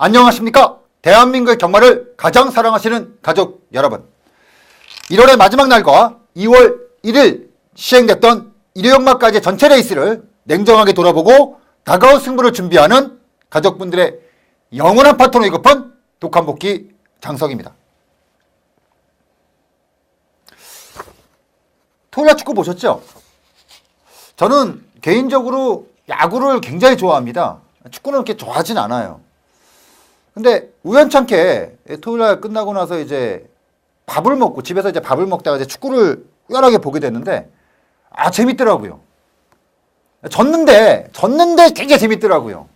안녕하십니까? 대한민국의 경마를 가장 사랑하시는 가족 여러분. 1월의 마지막 날과 2월 1일 시행됐던 일요연마까지 전체 레이스를 냉정하게 돌아보고 다가올 승부를 준비하는 가족분들의 영원한 파트너 위급한 독한복귀 장석입니다. 토요일날 축구 보셨죠? 저는 개인적으로 야구를 굉장히 좋아합니다. 축구는 그렇게 좋아하진 않아요. 근데 우연찮게 토요일날 끝나고 나서 이제 밥을 먹고 집에서 이제 밥을 먹다가 이제 축구를 꾸준하게 보게 됐는데 재밌더라고요. 졌는데 굉장히 재밌더라고요.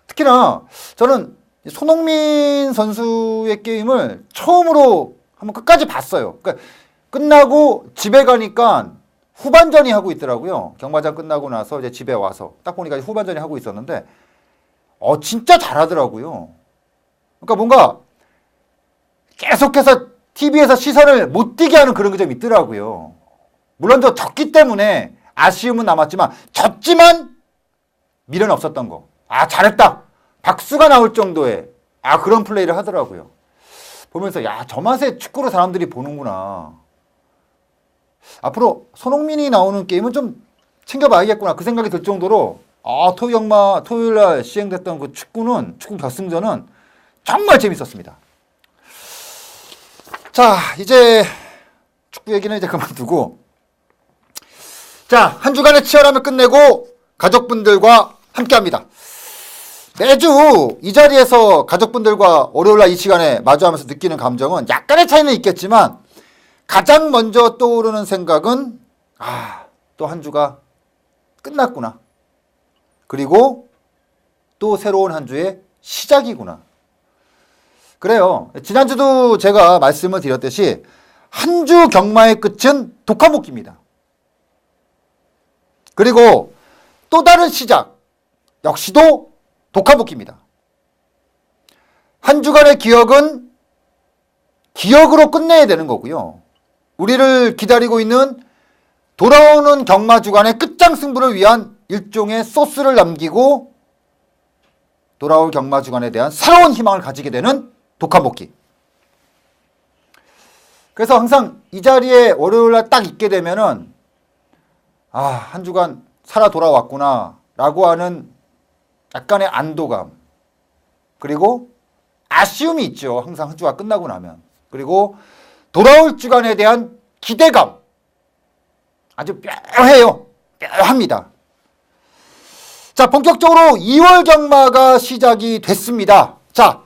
특히나 저는 손흥민 선수의 게임을 처음으로 한번 끝까지 봤어요. 그러니까 끝나고 집에 가니까 후반전이 하고 있더라고요. 경마장 끝나고 나서 이제 집에 와서 딱 보니까 후반전이 하고 있었는데 진짜 잘하더라고요. 그러니까 뭔가 계속해서 TV에서 시선을 못 띄게 하는 그런 게 좀 있더라고요. 물론 저 졌기 때문에 아쉬움은 남았지만 졌지만 미련 없었던 거. 잘했다. 박수가 나올 정도의 그런 플레이를 하더라고요. 보면서 저 맛에 축구를 사람들이 보는구나. 앞으로 손흥민이 나오는 게임은 좀 챙겨봐야겠구나. 그 생각이 들 정도로 토요일날 시행됐던 그 축구 결승전은 정말 재밌었습니다. 자, 이제 축구 얘기는 이제 그만두고 한 주간의 치열함을 끝내고 가족분들과 함께합니다. 매주 이 자리에서 가족분들과 월요일날 이 시간에 마주하면서 느끼는 감정은 약간의 차이는 있겠지만 가장 먼저 떠오르는 생각은 또 한 주가 끝났구나. 그리고 또 새로운 한 주의 시작이구나. 그래요. 지난주도 제가 말씀을 드렸듯이 한 주 경마의 끝은 독한복귀입니다. 그리고 또 다른 시작 역시도 독한복귀입니다. 한 주간의 기억은 기억으로 끝내야 되는 거고요. 우리를 기다리고 있는 돌아오는 경마 주간의 끝장 승부를 위한 일종의 소스를 남기고 돌아올 경마 주간에 대한 새로운 희망을 가지게 되는 독한복귀. 그래서 항상 이 자리에 월요일날 딱 있게 되면은 한 주간 살아 돌아왔구나 라고 하는 약간의 안도감, 그리고 아쉬움이 있죠. 항상 한 주가 끝나고 나면. 그리고 돌아올 주간에 대한 기대감, 아주 묘해요. 묘합니다. 자, 본격적으로 2월 경마가 시작이 됐습니다. 자,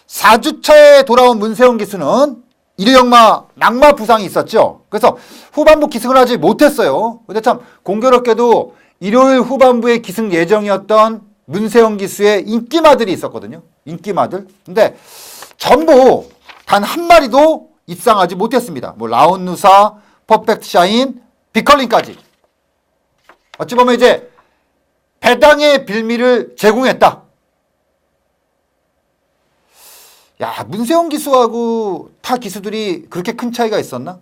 4주차에 돌아온 문세영 기수는 일요경마 낙마 부상이 있었죠. 그래서 후반부 기승을 하지 못했어요. 근데 참 공교롭게도 일요일 후반부에 기승 예정이었던 문세영 기수의 인기마들이 있었거든요. 인기마들. 근데 전부 단 한 마리도 입상하지 못했습니다. 라운누사, 퍼펙트 샤인, 비컬링까지. 어찌 보면 이제 배당의 빌미를 제공했다. 문세영 기수하고 타 기수들이 그렇게 큰 차이가 있었나?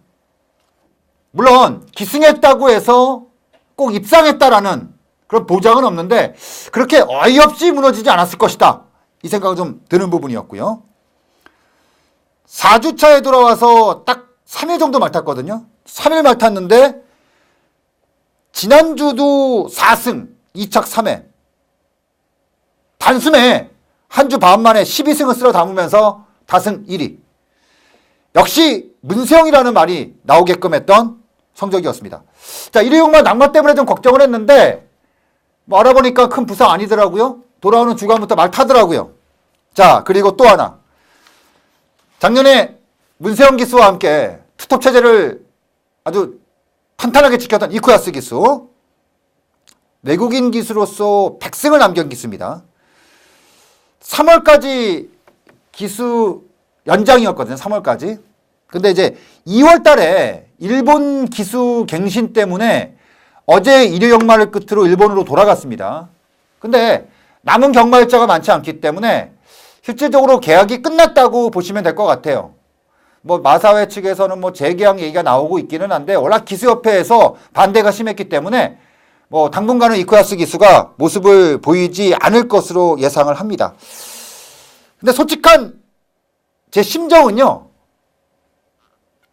물론 기승했다고 해서 꼭 입상했다라는 그런 보장은 없는데 그렇게 어이없이 무너지지 않았을 것이다. 이 생각이 좀 드는 부분이었고요. 4주차에 돌아와서 딱 3일 정도 말 탔거든요. 3일 말 탔는데 지난주도 4승 2착 3회. 단숨에 한 주 반 만에 12승을 쓸어 담으면서 다승 1위. 역시 문세영이라는 말이 나오게끔 했던 성적이었습니다. 자, 일요일날 낙마 때문에 좀 걱정을 했는데 알아보니까 큰 부상 아니더라고요. 돌아오는 주간부터 말 타더라고요. 자, 그리고 또 하나. 작년에 문세영 기수와 함께 투톱 체제를 아주 탄탄하게 지켰던 이쿠야스 기수. 외국인 기수로서 100승을 남긴 기수입니다. 3월까지 기수 연장이었거든요. 3월까지. 근데 이제 2월 달에 일본 기수 갱신 때문에 어제 일요 경마를 끝으로 일본으로 돌아갔습니다. 근데 남은 경마 일자가 많지 않기 때문에 실질적으로 계약이 끝났다고 보시면 될 것 같아요. 마사회 측에서는 재계약 얘기가 나오고 있기는 한데 워낙 기수협회에서 반대가 심했기 때문에 당분간은 이쿠야스 기수가 모습을 보이지 않을 것으로 예상을 합니다. 근데 솔직한 제 심정은요,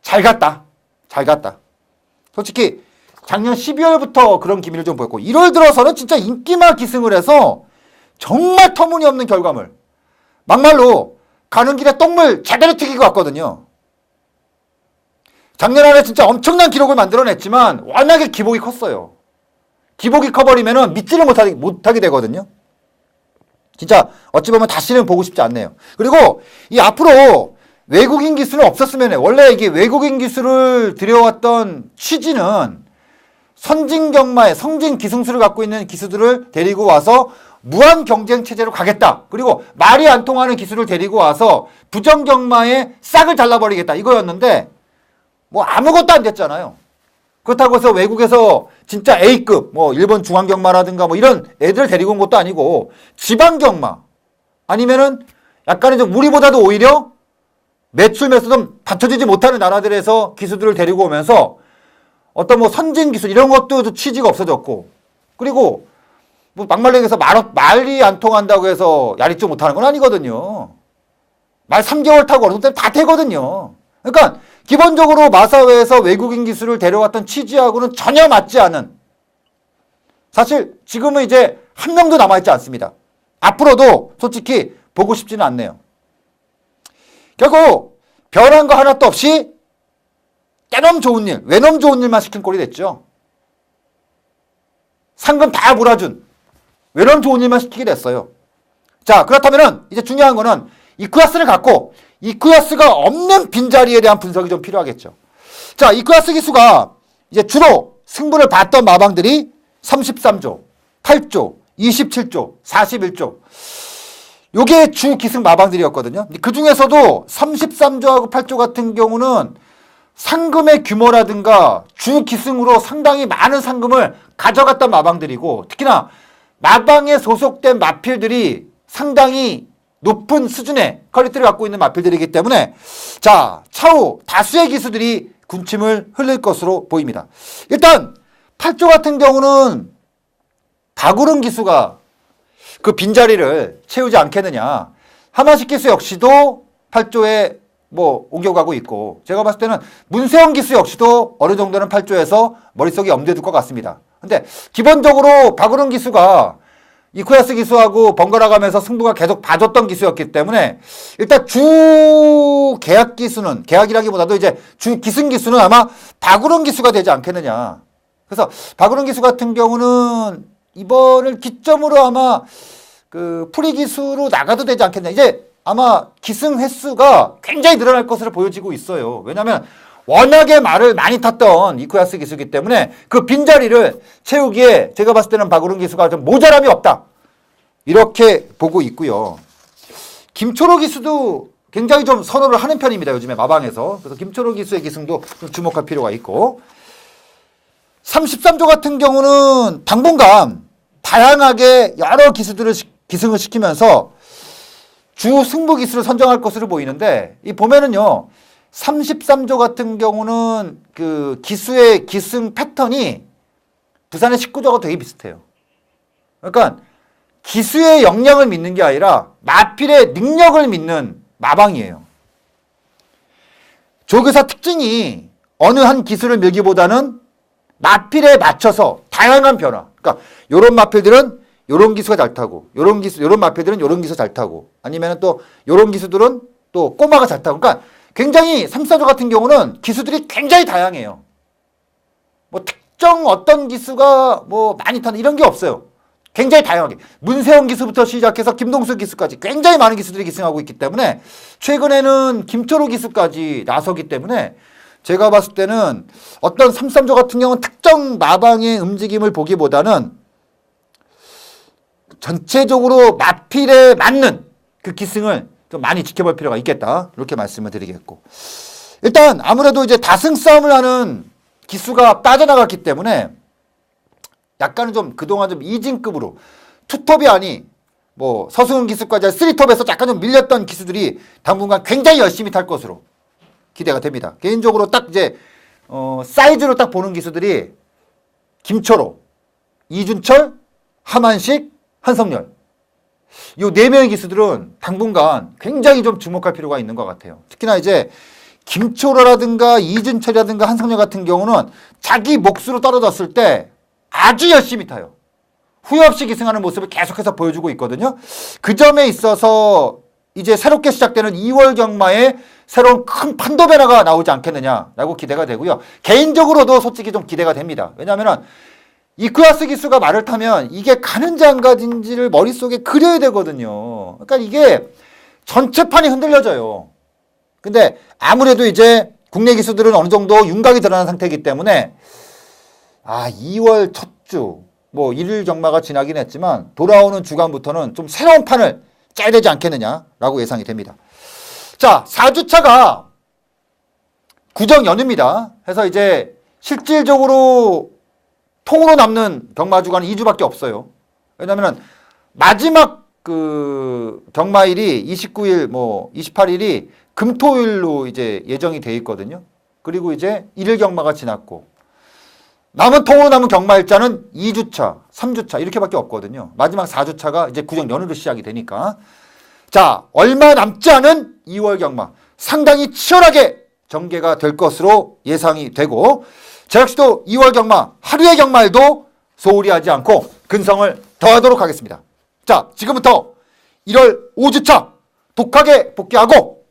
잘 갔다. 잘 갔다. 솔직히 작년 12월부터 그런 기미를 좀 보였고 1월 들어서는 진짜 인기만 기승을 해서 정말 터무니없는 결과물. 막말로 가는 길에 똥물 제대로 튀기고 왔거든요. 작년 안에 진짜 엄청난 기록을 만들어냈지만 워낙에 기복이 컸어요. 기복이 커버리면 믿지를 못하게 되거든요. 진짜 어찌 보면 다시는 보고 싶지 않네요. 그리고 이 앞으로 외국인 기수는 없었으면 해. 원래 이게 외국인 기수를 들여왔던 취지는 선진 경마에 성진 기승수를 갖고 있는 기수들을 데리고 와서 무한 경쟁 체제로 가겠다. 그리고 말이 안 통하는 기수를 데리고 와서 부정 경마에 싹을 잘라버리겠다. 이거였는데 뭐 아무것도 안 됐잖아요. 그렇다고 해서 외국에서 진짜 A급 뭐 일본 중앙경마라든가 뭐 이런 애들 데리고 온 것도 아니고 지방경마 아니면은 약간은 좀 우리보다도 오히려 매출 매수 좀 받쳐지지 못하는 나라들에서 기수들을 데리고 오면서 어떤 뭐 선진 기술 이런 것도 취지가 없어졌고 그리고 뭐 막말로 얘기해서 말이 안 통한다고 해서 야리쪽 못하는 건 아니거든요. 말 3개월 타고 어느 때는 다 되거든요. 그러니까 기본적으로 마사회에서 외국인 기수를 데려왔던 취지하고는 전혀 맞지 않은 사실 지금은 이제 한 명도 남아있지 않습니다. 앞으로도 솔직히 보고 싶지는 않네요. 결국 변한 거 하나도 없이 깨놈 좋은 일, 외놈 좋은 일만 시킨 꼴이 됐죠. 상금 다 몰아준 외놈 좋은 일만 시키게 됐어요. 자, 그렇다면은 이제 중요한 거는 이쿠야스를 갖고 이쿠야스가 없는 빈자리에 대한 분석이 좀 필요하겠죠. 자, 이쿠야스 기수가 이제 주로 승부를 봤던 마방들이 33조, 8조, 27조, 41조. 요게 주 기승 마방들이었거든요. 그 중에서도 33조하고 8조 같은 경우는 상금의 규모라든가 주 기승으로 상당히 많은 상금을 가져갔던 마방들이고 특히나 마방에 소속된 마필들이 상당히 높은 수준의 퀄리티를 갖고 있는 마필들이기 때문에 자 차후 다수의 기수들이 군침을 흘릴 것으로 보입니다. 일단 8조 같은 경우는 박우릉 기수가 그 빈자리를 채우지 않겠느냐. 하마식 기수 역시도 8조에 뭐 옮겨가고 있고 제가 봤을 때는 문세영 기수 역시도 어느 정도는 8조에서 머릿속에 염두에 둘 것 같습니다. 근데 기본적으로 박우릉 기수가 이쿠야스 기수하고 번갈아 가면서 승부가 계속 봐줬던 기수였기 때문에 일단 주 계약 기수는 계약이라기보다도 이제 주 기승 기수는 아마 박우릉 기수가 되지 않겠느냐. 그래서 박우릉 기수 같은 경우는 이번을 기점으로 아마 그 프리 기수로 나가도 되지 않겠냐. 이제 아마 기승 횟수가 굉장히 늘어날 것으로 보여지고 있어요. 왜냐하면 워낙에 말을 많이 탔던 이쿠야스 기수이기 때문에 그 빈자리를 채우기에 제가 봤을 때는 박우릉 기수가 좀 모자람이 없다. 이렇게 보고 있고요. 김초로 기수도 굉장히 좀 선호를 하는 편입니다. 요즘에 마방에서. 그래서 김초로 기수의 기승도 좀 주목할 필요가 있고 33조 같은 경우는 당분간 다양하게 여러 기수들을 기승을 시키면서 주 승부 기수를 선정할 것으로 보이는데 이 보면은요 33조 같은 경우는 그 기수의 기승 패턴이 부산의 19조하고 되게 비슷해요. 그러니까 기수의 역량을 믿는 게 아니라 마필의 능력을 믿는 마방이에요. 조교사 특징이 어느 한 기수를 밀기보다는 마필에 맞춰서 다양한 변화. 그러니까 요런 마필들은 요런 기수가 잘 타고 요런 마필들은 요런 기수 잘 타고 아니면 또 요런 기수들은 또 꼬마가 잘 타고 그러니까 굉장히 34조 같은 경우는 기수들이 굉장히 다양해요. 뭐 특정 어떤 기수가 뭐 많이 타는 이런 게 없어요. 굉장히 다양하게 문세영 기수부터 시작해서 김동수 기수까지 굉장히 많은 기수들이 기승하고 있기 때문에 최근에는 김초로 기수까지 나서기 때문에 제가 봤을 때는 어떤 33조 같은 경우는 특정 마방의 움직임을 보기보다는 전체적으로 마필에 맞는 그 기승을 좀 많이 지켜볼 필요가 있겠다. 이렇게 말씀을 드리겠고. 일단 아무래도 이제 다승 싸움을 하는 기수가 빠져나갔기 때문에 약간은 좀 그동안 좀 이진급으로 투톱이 아니 뭐 서승훈 기수까지 쓰리톱에서 약간 좀 밀렸던 기수들이 당분간 굉장히 열심히 탈 것으로 기대가 됩니다. 개인적으로 딱 이제 사이즈로 딱 보는 기수들이 김초로, 이준철, 하만식, 한성열 이 네 명의 기수들은 당분간 굉장히 좀 주목할 필요가 있는 것 같아요. 특히나 이제 김초라라든가 이준철이라든가 한성열 같은 경우는 자기 몫으로 떨어졌을 때 아주 열심히 타요. 후회 없이 기승하는 모습을 계속해서 보여주고 있거든요. 그 점에 있어서 이제 새롭게 시작되는 2월 경마에 새로운 큰 판도 변화가 나오지 않겠느냐라고 기대가 되고요. 개인적으로도 솔직히 좀 기대가 됩니다. 왜냐하면 이크아스 기수가 말을 타면 이게 가는지 안 가는지를 머릿속에 그려야 되거든요. 그러니까 이게 전체판이 흔들려져요. 근데 아무래도 이제 국내 기수들은 어느 정도 윤곽이 드러난 상태이기 때문에 2월 첫 주, 뭐 1일 경마가 지나긴 했지만 돌아오는 주간부터는 좀 새로운 판을 짜야 되지 않겠느냐라고 예상이 됩니다. 자, 4주차가 구정 연휴입니다. 해서 이제 실질적으로 통으로 남는 경마 주간은 2주밖에 없어요. 왜냐하면 마지막 그 경마일이 29일, 28일이 금토일로 이제 예정이 돼 있거든요. 그리고 이제 1일 경마가 지났고 남은 통으로 남은 경마일자는 2주차, 3주차 이렇게밖에 없거든요. 마지막 4주차가 이제 구정 연휴로 시작이 되니까. 자, 얼마 남지 않은 2월 경마 상당히 치열하게 전개가 될 것으로 예상이 되고 저 역시도 2월 경마 하루의 경마일도 소홀히 하지 않고 근성을 더하도록 하겠습니다. 자, 지금부터 1월 5주차 독하게 복귀하고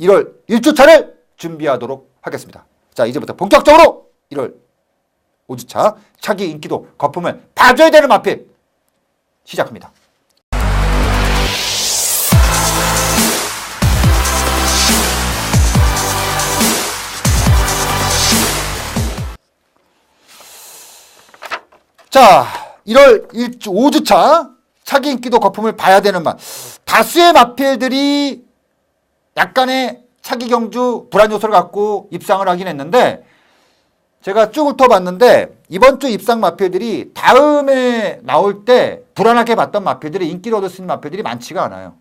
1월 1주차를 준비하도록 하겠습니다. 자, 이제부터 본격적으로 1월 5주차 차기 인기도 거품을 봐줘야 되는 마필 시작합니다. 자, 1월 5주차 차기 인기도 거품을 봐야 되는 맛. 다수의 마필들이 약간의 차기 경주 불안 요소를 갖고 입상을 하긴 했는데 제가 쭉 훑어봤는데 이번 주 입상 마필들이 다음에 나올 때 불안하게 봤던 마필들이 인기를 얻을 수 있는 마필들이 많지가 않아요.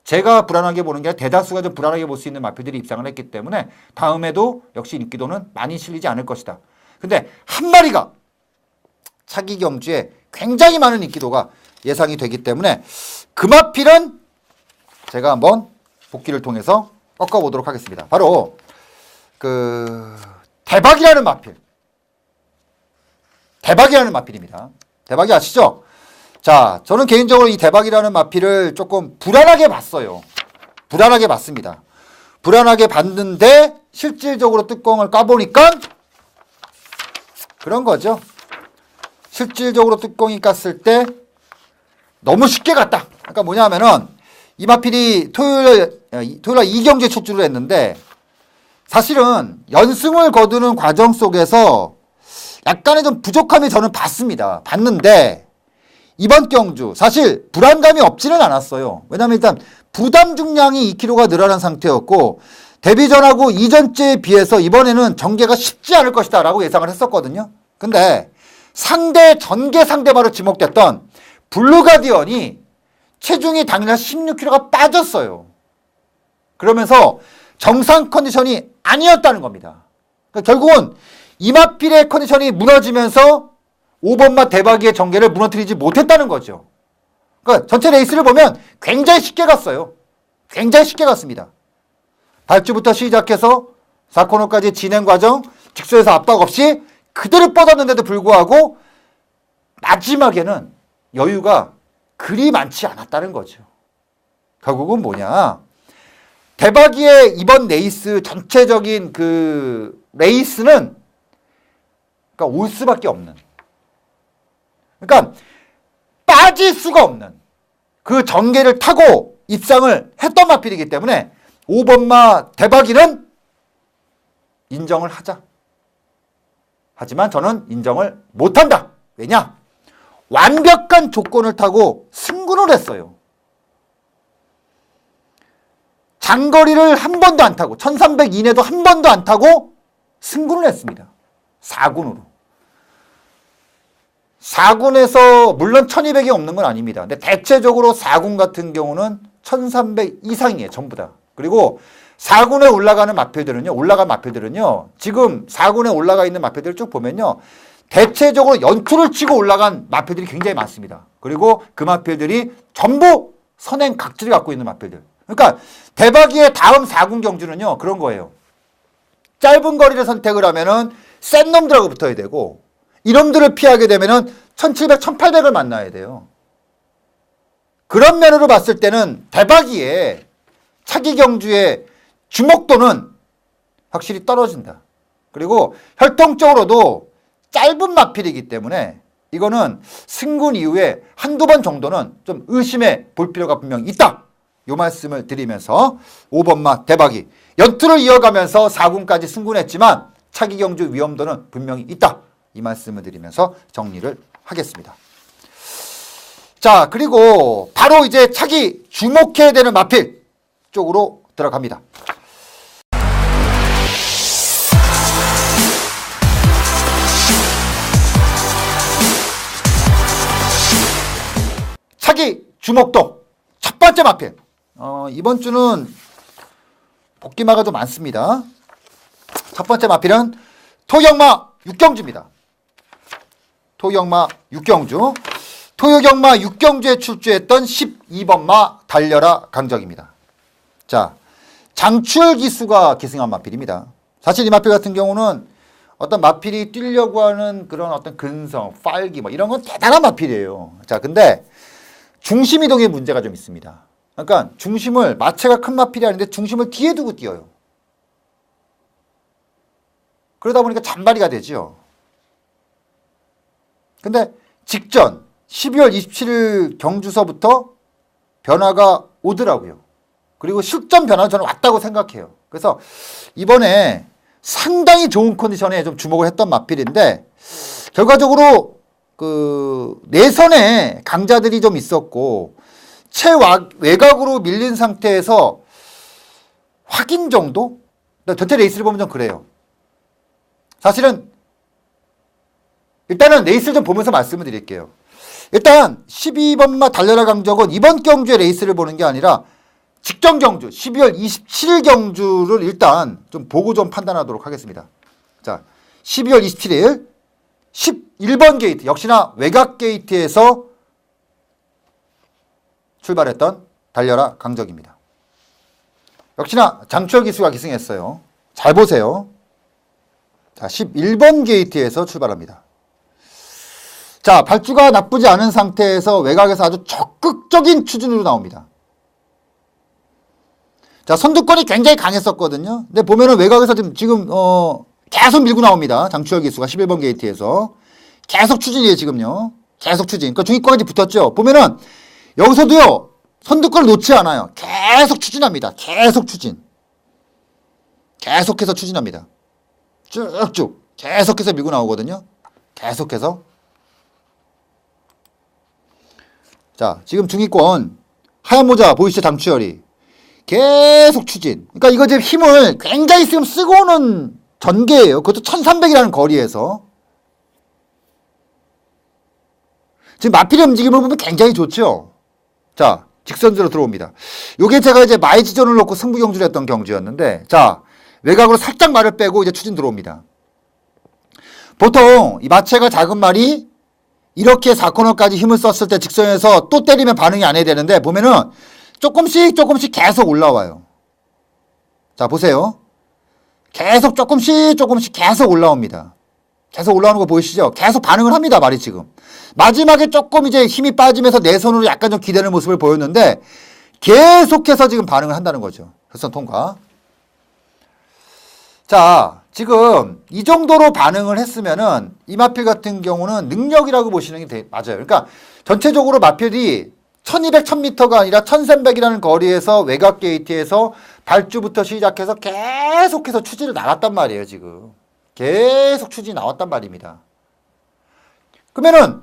제가 불안하게 보는 게 아니라 대다수가 좀 불안하게 볼 수 있는 마필들이 입상을 했기 때문에 다음에도 역시 인기도는 많이 실리지 않을 것이다. 근데 한 마리가 차기 경주에 굉장히 많은 인기도가 예상이 되기 때문에 그 마필은 제가 한번 복귀를 통해서 꺾어보도록 하겠습니다. 바로 대박이라는 마필. 대박이라는 마필입니다. 대박이 아시죠? 자, 저는 개인적으로 이 대박이라는 마필을 조금 불안하게 봤어요. 불안하게 봤습니다. 불안하게 봤는데 실질적으로 뚜껑을 까보니까 그런 거죠. 실질적으로 뚜껑이 깠을 때 너무 쉽게 갔다. 그러니까 뭐냐 하면은 이 마필이 토요일날 2경주에 출주를 했는데 사실은 연승을 거두는 과정 속에서 약간의 좀 부족함이 저는 봤는데 이번 경주 사실 불안감이 없지는 않았어요. 왜냐하면 일단 부담 중량이 2kg가 늘어난 상태였고 데뷔전하고 이전주에 비해서 이번에는 전개가 쉽지 않을 것이다 라고 예상을 했었거든요. 근데 전개 상대바로 지목됐던 블루가디언이 체중이 당일날 16kg가 빠졌어요. 그러면서 정상 컨디션이 아니었다는 겁니다. 그러니까 결국은 이마필의 컨디션이 무너지면서 5번마 대박이의 전개를 무너뜨리지 못했다는 거죠. 그러니까 전체 레이스를 보면 굉장히 쉽게 갔어요. 굉장히 쉽게 갔습니다. 발주부터 시작해서 4코너까지 진행 과정, 직선에서 압박 없이 그대로 뻗었는데도 불구하고 마지막에는 여유가 그리 많지 않았다는 거죠. 결국은 뭐냐? 대박이의 이번 레이스 전체적인 그 레이스는 그러니까 올 수밖에 없는, 그러니까 빠질 수가 없는 그 전개를 타고 입상을 했던 마필이기 때문에 5번마 대박이는 인정을 하자. 하지만 저는 인정을 못한다. 왜냐? 완벽한 조건을 타고 승군을 했어요. 장거리를 한 번도 안 타고 1300 이내도 한 번도 안 타고 승군을 했습니다. 4군으로. 4군에서 물론 1200이 없는 건 아닙니다. 근데 대체적으로 4군 같은 경우는 1300 이상이에요. 전부 다. 그리고 4군에 올라간 마필들은요. 지금 4군에 올라가 있는 마필들을 쭉 보면요. 대체적으로 연투를 치고 올라간 마필들이 굉장히 많습니다. 그리고 그 마필들이 전부 선행 각질을 갖고 있는 마필들. 그러니까 대박이의 다음 4군 경주는요, 그런 거예요. 짧은 거리를 선택을 하면은 센 놈들하고 붙어야 되고, 이놈들을 피하게 되면은 1700, 1800을 만나야 돼요. 그런 면으로 봤을 때는 대박이의 차기 경주의 주목도는 확실히 떨어진다. 그리고 혈통적으로도 짧은 마필이기 때문에 이거는 승군 이후에 한두 번 정도는 좀 의심해 볼 필요가 분명히 있다. 요 말씀을 드리면서 5번마 대박이 연투를 이어가면서 4군까지 승군했지만 차기 경주 위험도는 분명히 있다. 이 말씀을 드리면서 정리를 하겠습니다. 자, 그리고 바로 이제 차기 주목해야 되는 마필 쪽으로 들어갑니다. 차기 주목도 첫 번째 마필. 이번 주는 복귀마가 좀 많습니다. 첫 번째 마필은 토경마 육경주입니다. 토경마 육경주. 토경마 육경주에 출주했던 12번마 달려라 강적입니다. 자, 장추열 기수가 기승한 마필입니다. 사실 이 마필 같은 경우는 어떤 마필이 뛰려고 하는 그런 어떤 근성, 빨기 뭐 이런 건 대단한 마필이에요. 자, 근데 중심 이동에 문제가 좀 있습니다. 그러니까 중심을, 마체가 큰 마필이 아닌데 중심을 뒤에 두고 뛰어요. 그러다 보니까 잔바리가 되죠. 근데 직전 12월 27일 경주서부터 변화가 오더라고요. 그리고 실전 변화는 저는 왔다고 생각해요. 그래서 이번에 상당히 좋은 컨디션에 좀 주목을 했던 마필인데 결과적으로 그 내선에 강자들이 좀 있었고 외곽으로 밀린 상태에서 확인 정도? 전체 레이스를 보면 좀 그래요. 사실은 일단은 레이스를 좀 보면서 말씀을 드릴게요. 일단 12번마 달려라 강적은 이번 경주의 레이스를 보는 게 아니라 직전 경주 12월 27일 경주를 일단 좀 보고 좀 판단하도록 하겠습니다. 자, 12월 27일 11번 게이트, 역시나 외곽 게이트에서 출발했던 달려라 강적입니다. 역시나 장추열 기수가 기승했어요. 잘 보세요. 자, 11번 게이트에서 출발합니다. 자, 발주가 나쁘지 않은 상태에서 외곽에서 아주 적극적인 추진으로 나옵니다. 자, 선두권이 굉장히 강했었거든요. 근데 보면은 외곽에서 지금 계속 밀고 나옵니다. 장추열 기수가 11번 게이트에서 계속 추진이에요, 지금요. 계속 추진. 그러니까 중위권까지 붙었죠. 보면은 여기서도요, 선두권을 놓지 않아요. 계속 추진합니다. 계속 추진. 계속해서 추진합니다. 쭉쭉. 계속해서 밀고 나오거든요. 계속해서. 자, 지금 중위권 하얀 모자 보이시죠? 장추열이. 계속 추진. 그러니까 이거 지금 힘을 굉장히 지금 쓰고 오는 전개예요. 그것도 1300이라는 거리에서. 지금 마필의 움직임을 보면 굉장히 좋죠. 자, 직선으로 들어옵니다. 요게 제가 이제 마이지전을 놓고 승부 경주를 했던 경주였는데, 자, 외곽으로 살짝 말을 빼고 이제 추진 들어옵니다. 보통 이 마체가 작은 말이 이렇게 4코너까지 힘을 썼을 때 직선에서 또 때리면 반응이 안 해야 되는데, 보면은 조금씩 계속 올라와요. 자, 보세요. 계속 조금씩 계속 올라옵니다. 계속 올라오는 거 보이시죠? 계속 반응을 합니다, 말이 지금. 마지막에 조금 이제 힘이 빠지면서 내손으로 약간 좀 기대는 모습을 보였는데 계속해서 지금 반응을 한다는 거죠. 혈선 통과. 자, 지금 이 정도로 반응을 했으면은 이 마필 같은 경우는 능력이라고 보시는 게 맞아요. 그러니까 전체적으로 마필이 1200, 1000m가 아니라 1300이라는 거리에서 외곽 게이트에서 발주부터 시작해서 계속해서 추진을 나갔단 말이에요, 지금. 계속 추진이 나왔단 말입니다. 그러면은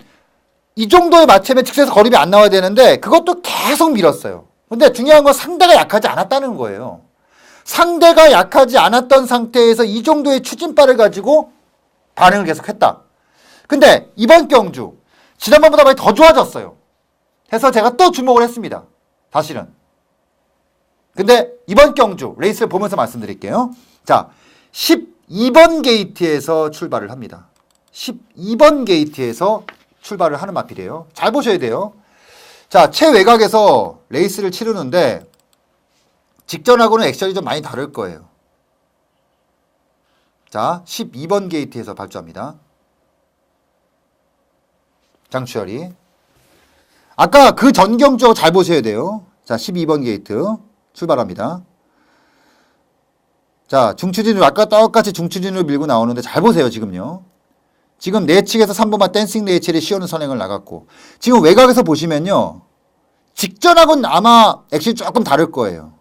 이 정도의 마체면 직선에서 거리비 안 나와야 되는데 그것도 계속 밀었어요. 근데 중요한 건 상대가 약하지 않았다는 거예요. 상대가 약하지 않았던 상태에서 이 정도의 추진발을 가지고 반응을 계속했다. 근데 이번 경주 지난번보다 많이 더 좋아졌어요. 해서 제가 또 주목을 했습니다. 사실은. 근데 이번 경주 레이스를 보면서 말씀드릴게요. 자, 12번 게이트에서 출발을 합니다. 12번 게이트에서 출발을 하는 마필이에요. 잘 보셔야 돼요. 자, 최외곽에서 레이스를 치르는데 직전하고는 액션이 좀 많이 다를 거예요. 자, 12번 게이트에서 발주합니다. 장추열이. 아까 그 전경주하고 잘 보셔야 돼요. 자, 12번 게이트 출발합니다. 자, 중추진으로 아까 똑같이 중추진으로 밀고 나오는데 잘 보세요, 지금요. 지금 내측에서 3번마 댄싱 레이첼이 시오는 선행을 나갔고 지금 외곽에서 보시면요. 직전하고는 아마 액션이 조금 다를 거예요.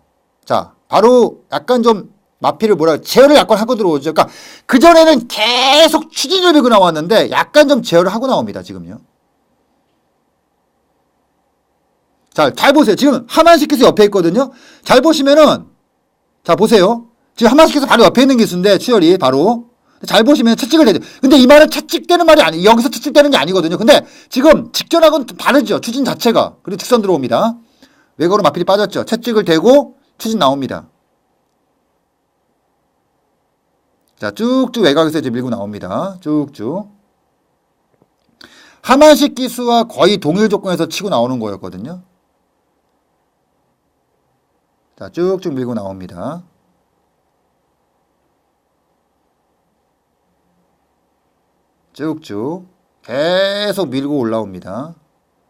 자, 바로 약간 좀 마피를 제어를 약간 하고 들어오죠. 그러니까 그전에는 계속 추진을 밀고 나왔는데 약간 좀 제어를 하고 나옵니다, 지금요. 자, 잘 보세요. 지금 하만시키스 옆에 있거든요. 잘 보시면은, 자, 보세요. 지금 하만시키스 바로 옆에 있는 기수인데, 추열이 바로. 잘 보시면 채찍을 대죠. 근데 이 말은 채찍되는 말이 아니, 여기서 채찍되는 게 아니거든요. 근데 지금 직전하고는 좀 다르죠. 추진 자체가. 그리고 직선 들어옵니다. 외곽으로 마필이 빠졌죠. 채찍을 대고 추진 나옵니다. 자, 쭉쭉 외곽에서 이제 밀고 나옵니다. 쭉쭉. 하만식 기수와 거의 동일 조건에서 치고 나오는 거였거든요. 자, 쭉쭉 밀고 나옵니다. 쭉쭉 계속 밀고 올라옵니다.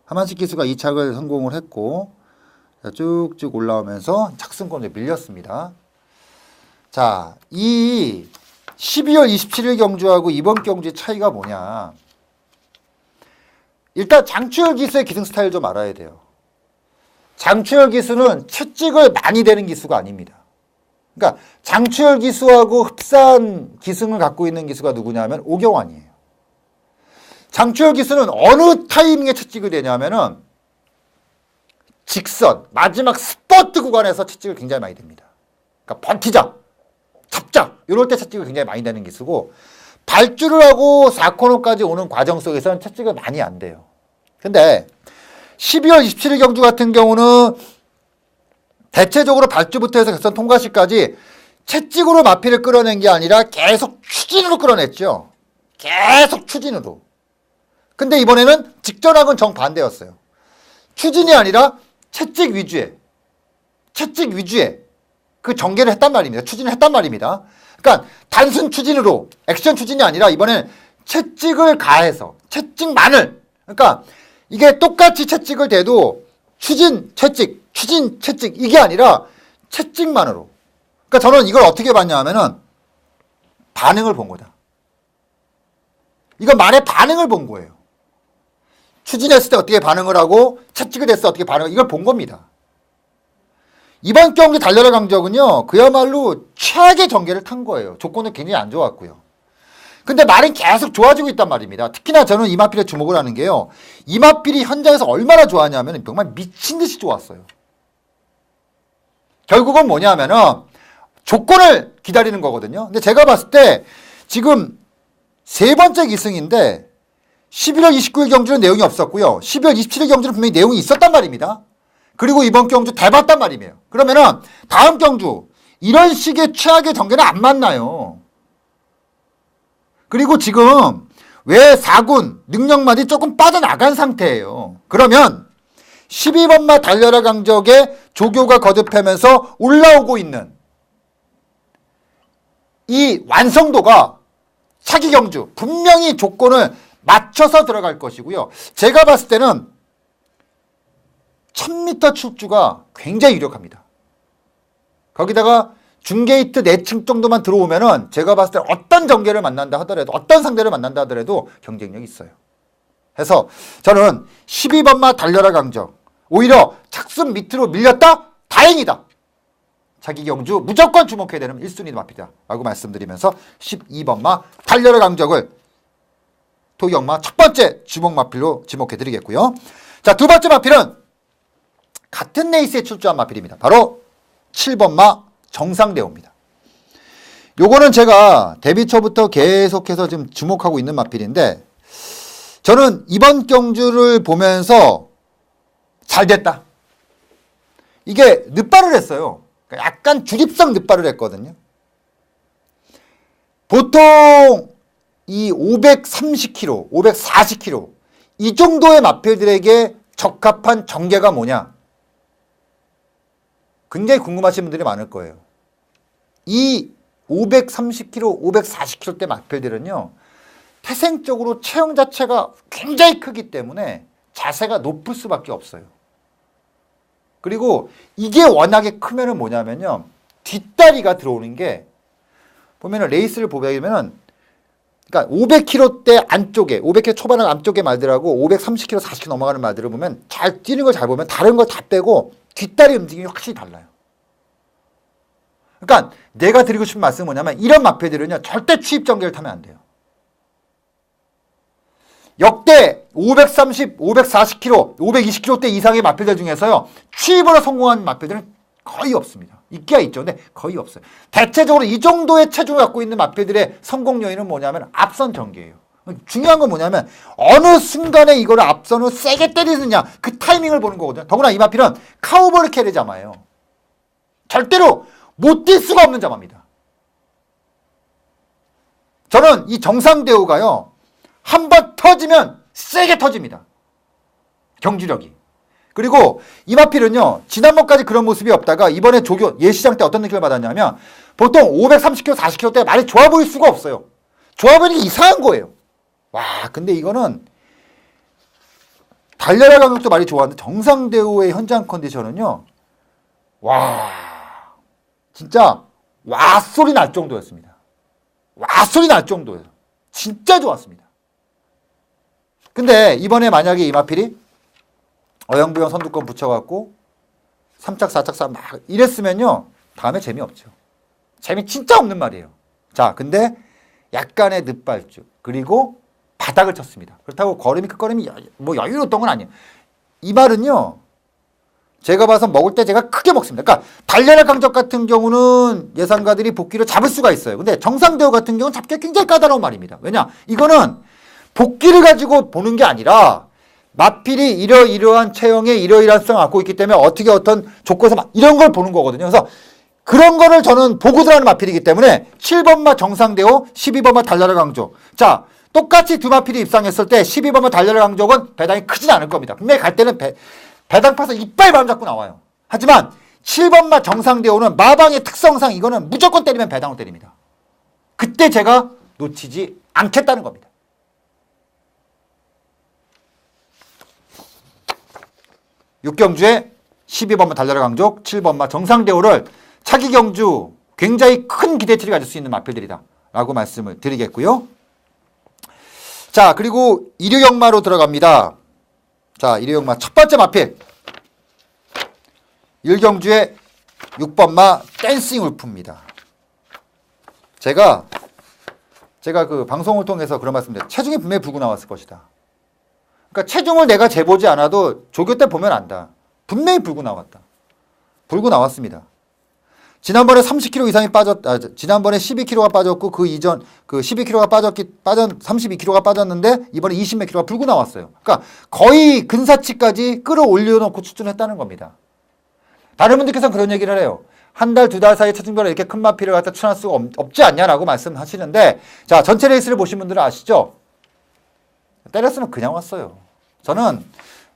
하만식 기수가 2착을 성공을 했고, 자, 쭉쭉 올라오면서 착승권에 밀렸습니다. 자, 이 12월 27일 경주하고 이번 경주의 차이가 뭐냐. 일단 장추열 기수의 기승 스타일 좀 알아야 돼요. 장추열 기수는 채찍을 많이 대는 기수가 아닙니다. 그러니까 장추열 기수하고 흡사한 기승을 갖고 있는 기수가 누구냐면 오경환이에요. 장추열 기수는 어느 타이밍에 채찍을 대냐면은 직선, 마지막 스퍼트 구간에서 채찍을 굉장히 많이 댑니다. 그러니까 버티자, 잡자, 이럴 때 채찍을 굉장히 많이 대는 기수고 발주를 하고 4코너까지 오는 과정 속에서는 채찍을 많이 안 돼요. 근데 12월 27일 경주 같은 경우는 대체적으로 발주부터 해서 결선 통과시까지 채찍으로 마피를 끌어낸 게 아니라 계속 추진으로 끌어냈죠. 계속 추진으로. 근데 이번에는 직전하고는 정반대였어요. 추진이 아니라 채찍 위주의 그 전개를 했단 말입니다. 추진을 했단 말입니다. 그러니까 단순 추진으로 액션 추진이 아니라 이번에는 채찍을 가해서 채찍만을, 그러니까 이게 똑같이 채찍을 대도 추진 채찍 이게 아니라 채찍만으로. 그러니까 저는 이걸 어떻게 봤냐 하면은 반응을 본 거다. 이건 말의 반응을 본 거예요. 추진했을 때 어떻게 반응을 하고 채찍을 댔을 때 어떻게 반응을, 이걸 본 겁니다. 이번 경기 달려라 강적은요, 그야말로 최악의 전개를 탄 거예요. 조건은 굉장히 안 좋았고요. 근데 말은 계속 좋아지고 있단 말입니다. 특히나 저는 이마필에 주목을 하는 게요, 이마필이 현장에서 얼마나 좋았냐면 정말 미친 듯이 좋았어요. 결국은 뭐냐면은 조건을 기다리는 거거든요. 근데 제가 봤을 때 지금 세 번째 기승인데 11월 29일 경주는 내용이 없었고요. 12월 27일 경주는 분명히 내용이 있었단 말입니다. 그리고 이번 경주 대봤단 말이에요. 그러면은 다음 경주 이런 식의 최악의 전개는 안 맞나요? 그리고 지금 왜 4군 능력만이 조금 빠져나간 상태예요. 그러면 12번마 달려라 강적에 조교가 거듭하면서 올라오고 있는 이 완성도가 차기 경주 분명히 조건을 맞춰서 들어갈 것이고요. 제가 봤을 때는 1000m 출주가 굉장히 유력합니다. 거기다가 중게이트 내층 정도만 들어오면은 제가 봤을 때 어떤 전개를 만난다 하더라도, 어떤 상대를 만난다 하더라도 경쟁력이 있어요. 해서 저는 12번마 달려라 강적, 오히려 착순 밑으로 밀렸다? 다행이다. 자기 경주 무조건 주목해야 되는 1순위 마필이다 라고 말씀드리면서 12번마 달려라 강적을 토경마 첫 번째 주목 마필로 지목해드리겠고요. 자, 두 번째 마필은 같은 레이스에 출주한 마필입니다. 바로 7번마 정상대호입니다. 요거는 제가 데뷔 초부터 계속해서 지금 주목하고 있는 마필인데, 저는 이번 경주를 보면서 잘 됐다. 이게 늦발을 했어요. 약간 주립성 늦발을 했거든요. 보통 이 530km, 540km 이 정도의 마필들에게 적합한 전개가 뭐냐? 굉장히 궁금하신 분들이 많을 거예요. 이 530kg, 540kg대 마필들은요. 태생적으로 체형 자체가 굉장히 크기 때문에 자세가 높을 수밖에 없어요. 그리고 이게 워낙에 크면은 뭐냐면요. 뒷다리가 들어오는 게 보면은 레이스를 보면은 그러니까 500kg대 안쪽에 500kg 초반 안쪽에 말들하고 530kg, 40kg 넘어가는 말들을 보면 잘 뛰는 걸 잘 보면 다른 걸 다 빼고 뒷다리 움직임이 확실히 달라요. 그러니까 내가 드리고 싶은 말씀은 뭐냐면 이런 마패들은요. 절대 추입 전개를 타면 안 돼요. 역대 530, 540kg, 520kg대 이상의 마필들 중에서요. 추입으로 성공한 마필들은 거의 없습니다. 있기야 있죠. 근데 거의 없어요. 대체적으로 이 정도의 체중을 갖고 있는 마필들의 성공 요인은 뭐냐면 앞선 전개예요. 중요한 건 뭐냐면 어느 순간에 이거를 앞선으로 세게 때리느냐 그 타이밍을 보는 거거든요. 더구나 이 마필은 카우보이 캐리 자마예요. 절대로 못 뛸 수가 없는 자마입니다. 저는 이 정상대우가요. 한번 터지면 세게 터집니다. 경주력이. 그리고 이마필은요. 지난번까지 그런 모습이 없다가 이번에 조교 예시장 때 어떤 느낌을 받았냐면 보통 530kg, 40kg 때 말이 좋아 보일 수가 없어요. 좋아 보이는 게 이상한 거예요. 와 근데 이거는 달려라 강력도 말이 좋았는데 정상대우의 현장 컨디션은요. 와 진짜 와 소리 날 정도였습니다. 와 소리 날 정도예요. 진짜 좋았습니다. 근데 이번에 만약에 이마필이 어영부영 선두권 붙여갖고 3짝 4짝 4 막 이랬으면요. 다음에 재미없죠. 재미 진짜 없는 말이에요. 자 근데 약간의 늦발주 그리고 바닥을 쳤습니다. 그렇다고 걸음이 그 걸음이 뭐 여유로웠던 건 아니에요. 이 말은요. 제가 봐서 먹을 때 제가 크게 먹습니다. 그러니까 달려라 강적 같은 경우는 예상가들이 복귀를 잡을 수가 있어요. 근데 정상대우 같은 경우는 잡기가 굉장히 까다로운 말입니다. 왜냐? 이거는 복귀를 가지고 보는 게 아니라 마필이 이러이러한 체형에 이러이러한 성을 갖고 있기 때문에 어떻게 어떤 조건에서 이런 걸 보는 거거든요. 그래서 그런 거를 저는 보고 들어가는 마필이기 때문에 7번마 정상대우, 12번마 달려라 강조. 자, 똑같이 두 마필이 입상했을 때 12번마 달려라 강조는 배당이 크진 않을 겁니다. 분명히 갈 때는 배당 파서 이빨 마음 잡고 나와요. 하지만 7번마 정상대우는 마방의 특성상 이거는 무조건 때리면 배당으로 때립니다. 그때 제가 놓치지 않겠다는 겁니다. 육경주의 12번마 달려라 강족, 7번마 정상대우를 차기 경주 굉장히 큰 기대치를 가질 수 있는 마필들이다 라고 말씀을 드리겠고요. 자 그리고 일요역마로 들어갑니다. 자 일요역마 첫 번째 마필 1경주의 6번마 댄싱 울프입니다. 제가 그 방송을 통해서 그런 말씀드렸어요. 체중이 분명히 불고 나왔을 것이다. 그러니까 체중을 내가 재보지 않아도 조교 때 보면 안다. 분명히 불고 나왔다. 불고 나왔습니다. 지난번에 30kg 이상이 지난번에 12kg가 빠졌고 그 이전 그 12kg가 빠전 32kg가 빠졌는데 이번에 20몇 kg가 불고 나왔어요. 그러니까 거의 근사치까지 끌어올려놓고 추천했다는 겁니다. 다른 분들께서는 그런 얘기를 해요. 한 달, 두 달 사이에 체중별로 이렇게 큰 마필을 갖다 추천할 수가 없지 않냐라고 말씀하시는데 자 전체 레이스를 보신 분들은 아시죠? 때렸으면 그냥 왔어요. 저는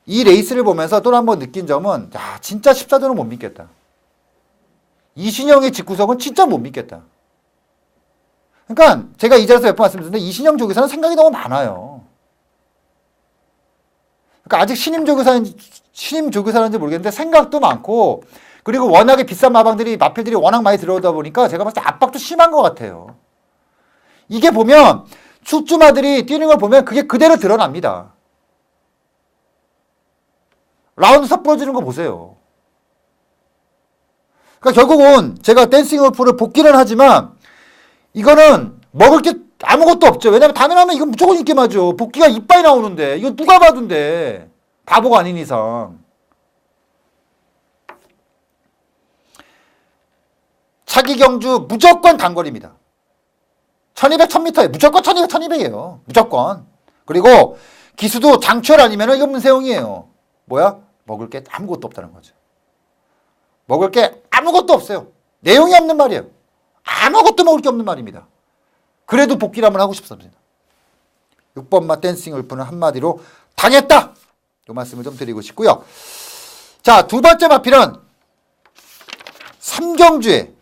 이 레이스를 보면서 또 한 번 느낀 점은 야 진짜 14조는 못 믿겠다. 이신영의 직구석은 진짜 못 믿겠다. 그러니까 제가 이 자리에서 몇 번 말씀드렸는데 이신영 조교사는 생각이 너무 많아요. 그러니까 아직 신임 조교사인지 모르겠는데 생각도 많고 그리고 워낙에 비싼 마필들이 워낙 많이 들어오다 보니까 제가 봤을 때 압박도 심한 것 같아요. 이게 보면 출주마들이 뛰는 걸 보면 그게 그대로 드러납니다. 라운드 서 부러지는 거 보세요. 그러니까 결국은 제가 댄싱 울프를 복귀는 하지만 이거는 먹을 게 아무것도 없죠. 왜냐면 당연하면 이건 무조건 인기 맞죠. 복귀가 이빨이 나오는데 이거 누가 봐둔데 바보가 아닌 이상. 차기 경주 무조건 단거리입니다. 1200, 1000m에 무조건 1200, 1200이에요. 무조건. 그리고 기수도 장철 아니면 이건 문세영이에요. 뭐야? 먹을 게 아무것도 없다는 거죠. 먹을 게 아무것도 없어요. 내용이 없는 말이에요. 아무것도 먹을 게 없는 말입니다. 그래도 복귀를 한번 하고 싶습니다. 6번마 댄싱 울프는 한마디로 당했다. 이 말씀을 좀 드리고 싶고요. 자, 두 번째 마필은 삼경주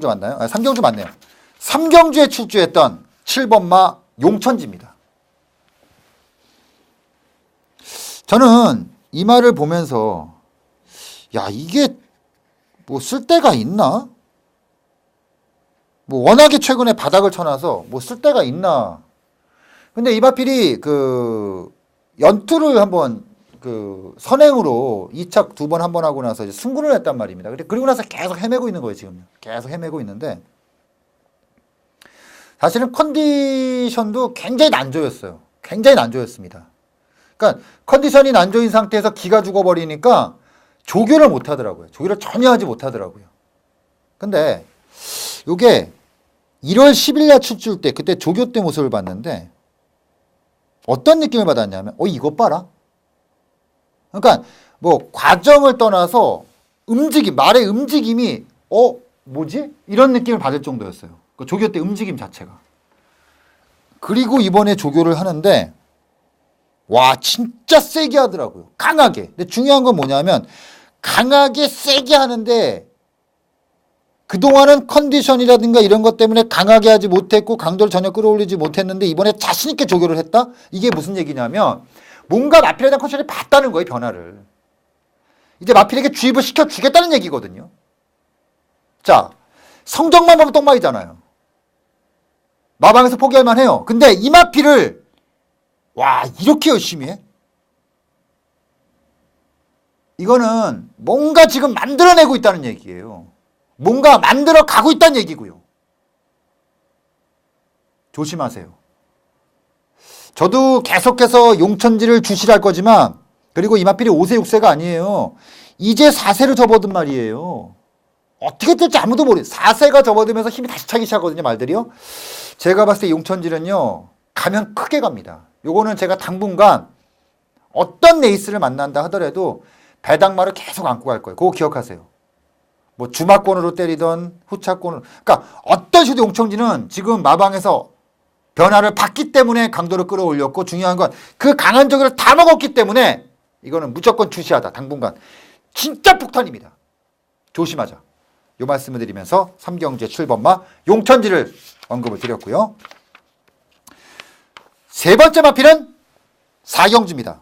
맞나요? 아, 삼경주 맞네요. 삼경주에 출주했던 7번마 용천지입니다. 저는 이 말을 보면서 야, 이게 뭐 쓸데가 있나? 뭐 워낙에 최근에 바닥을 쳐놔서 뭐 쓸데가 있나? 근데 이 마필이 그 연투를 한번 그 선행으로 2착 2번 한 번 하고 나서 이제 승부를 했단 말입니다. 그리고 나서 계속 헤매고 있는 거예요, 지금. 계속 헤매고 있는데 사실은 컨디션도 굉장히 난조였어요. 굉장히 난조였습니다. 그러니까 컨디션이 난조인 상태에서 기가 죽어버리니까 조교를 못 하더라고요. 조교를 전혀 하지 못하더라고요. 근데 이게 1월 10일 날 출줄 때 그때 조교 때 모습을 봤는데 어떤 느낌을 받았냐면 이것 봐라. 그러니까 뭐 과정을 떠나서 움직임, 말의 움직임이 뭐지? 이런 느낌을 받을 정도였어요. 그 조교 때 움직임 자체가. 그리고 이번에 조교를 하는데 와, 진짜 세게 하더라고요. 강하게. 근데 중요한 건 뭐냐면 강하게 세게 하는데 그동안은 컨디션이라든가 이런 것 때문에 강하게 하지 못했고 강도를 전혀 끌어올리지 못했는데 이번에 자신 있게 조교를 했다? 이게 무슨 얘기냐면 뭔가 마필에 대한 컨디션이 봤다는 거예요, 변화를. 이제 마필에게 주입을 시켜주겠다는 얘기거든요. 자, 성적만 보면 똥마이잖아요. 마방에서 포기할 만해요. 근데 이 마필을 와, 이렇게 열심히 해? 이거는 뭔가 지금 만들어내고 있다는 얘기예요. 뭔가 만들어 가고 있다는 얘기고요. 조심하세요. 저도 계속해서 용천지를 주시할 거지만 그리고 이 마필이 5세 6세가 아니에요. 이제 4세를 접어든 말이에요. 어떻게 될지 아무도 모르겠어요. 4세가 접어들면서 힘이 다시 차기 시작하거든요, 말들이요. 제가 봤을 때 용천지는요, 가면 크게 갑니다. 요거는 제가 당분간 어떤 레이스를 만난다 하더라도 배당마를 계속 안고 갈 거예요. 그거 기억하세요. 뭐 주마권으로 때리던 후차권으로. 그러니까 어떤 식으로 용천지는 지금 마방에서 변화를 받기 때문에 강도를 끌어올렸고 중요한 건 그 강한 적을 다 먹었기 때문에 이거는 무조건 주시하다. 당분간. 진짜 폭탄입니다. 조심하자. 요 말씀을 드리면서 삼경주의 7번마 용천지를 언급을 드렸고요. 세 번째 마필은 사경주입니다.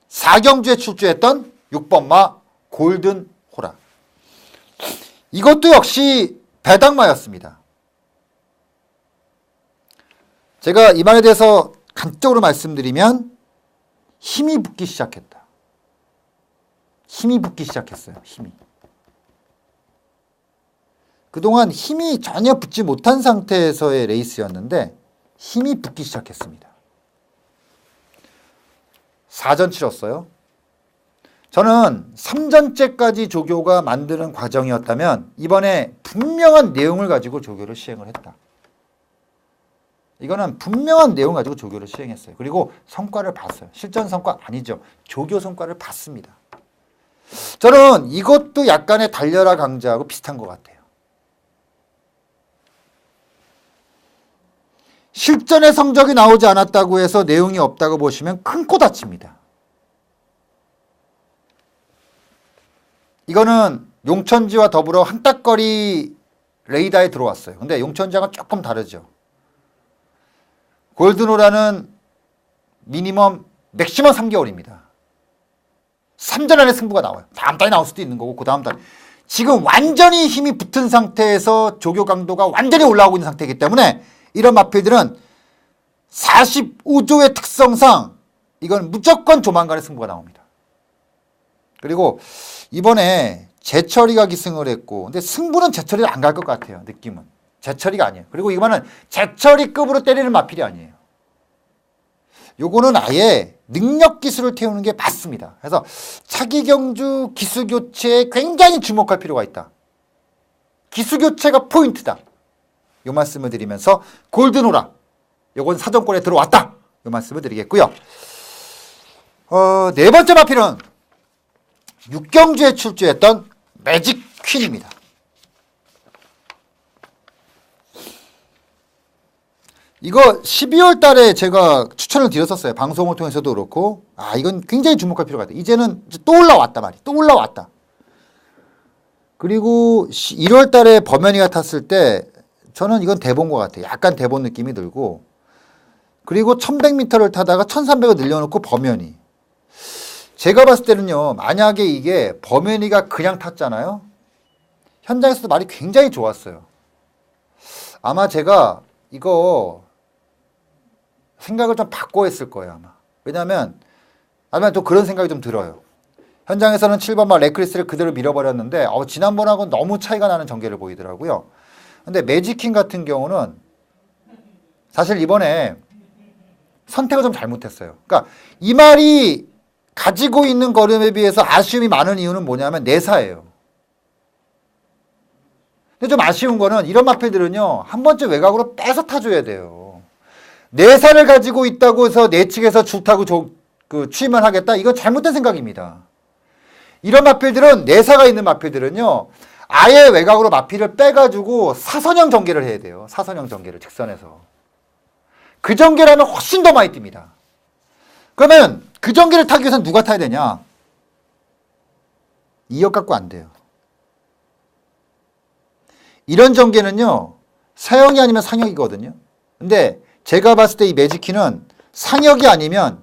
사경주에 출주했던 6번마 골든호라. 이것도 역시 배당마였습니다. 제가 이 말에 대해서 간적으로 말씀드리면 힘이 붙기 시작했다. 힘이 붙기 시작했어요. 힘이. 그동안 힘이 전혀 붙지 못한 상태에서의 레이스였는데 힘이 붙기 시작했습니다. 4전 치렀어요. 저는 3전째까지 조교가 만드는 과정이었다면 이번에 분명한 내용을 가지고 조교를 시행을 했다. 이거는 분명한 내용 가지고 조교를 시행했어요. 그리고 성과를 봤어요. 실전 성과 아니죠. 조교 성과를 봤습니다. 저는 이것도 약간의 달려라 강자하고 비슷한 것 같아요. 실전의 성적이 나오지 않았다고 해서 내용이 없다고 보시면 큰 코 다칩니다. 이거는 용천지와 더불어 한따거리 레이더에 들어왔어요. 근데 용천지하고는 조금 다르죠. 골든호라는 미니멈 맥시멈 3개월입니다. 3전 안에 승부가 나와요. 다음 달에 나올 수도 있는 거고 그 다음 달에. 지금 완전히 힘이 붙은 상태에서 조교 강도가 완전히 올라오고 있는 상태이기 때문에 이런 마필들은 45조의 특성상 이건 무조건 조만간에 승부가 나옵니다. 그리고 이번에 제철이가 기승을 했고 근데 승부는 제철이를 안 갈 것 같아요. 느낌은. 제철이가 아니에요. 그리고 이거는 제철이급으로 때리는 마필이 아니에요. 요거는 아예 능력 기술을 태우는 게 맞습니다. 그래서 차기경주 기수교체에 굉장히 주목할 필요가 있다. 기수교체가 포인트다. 요 말씀을 드리면서 골든호라 요건 사정권에 들어왔다. 요 말씀을 드리겠고요. 네 번째 마필은 육경주에 출주했던 매직 퀸입니다. 이거 12월 달에 제가 추천을 드렸었어요. 방송을 통해서도 그렇고. 아, 이건 굉장히 주목할 필요가 있다. 이제는 또 올라왔다 말이. 또 올라왔다. 그리고 1월 달에 범현이가 탔을 때 저는 이건 대본 것 같아요. 약간 대본 느낌이 들고. 그리고 1100m를 타다가 1300을 늘려놓고 범현이. 제가 봤을 때는요. 만약에 이게 범현이가 그냥 탔잖아요. 현장에서도 말이 굉장히 좋았어요. 아마 제가 이거 생각을 좀 바꿔 했을 거예요, 아마. 왜냐면, 아마 또 그런 생각이 좀 들어요. 현장에서는 7번마 레크리스를 그대로 밀어버렸는데, 지난번하고는 너무 차이가 나는 전개를 보이더라고요. 근데 매직킹 같은 경우는 사실 이번에 선택을 좀 잘못했어요. 그러니까 이 말이 가지고 있는 걸음에 비해서 아쉬움이 많은 이유는 뭐냐면 내사예요. 근데 좀 아쉬운 거는 이런 마필들은요, 한 번쯤 외곽으로 빼서 타줘야 돼요. 내사를 가지고 있다고 해서 내 측에서 좋다고 취임을 하겠다? 이건 잘못된 생각입니다. 이런 마필들은, 내사가 있는 마필들은요, 아예 외곽으로 마필을 빼가지고 사선형 전개를 해야 돼요. 사선형 전개를, 직선에서. 그 전개라면 훨씬 더 많이 뜁니다. 그러면 그 전개를 타기 위해서는 누가 타야 되냐? 2역 갖고 안 돼요. 이런 전개는요, 사형이 아니면 상역이거든요. 근데 제가 봤을 때 이 매직키는 상역이 아니면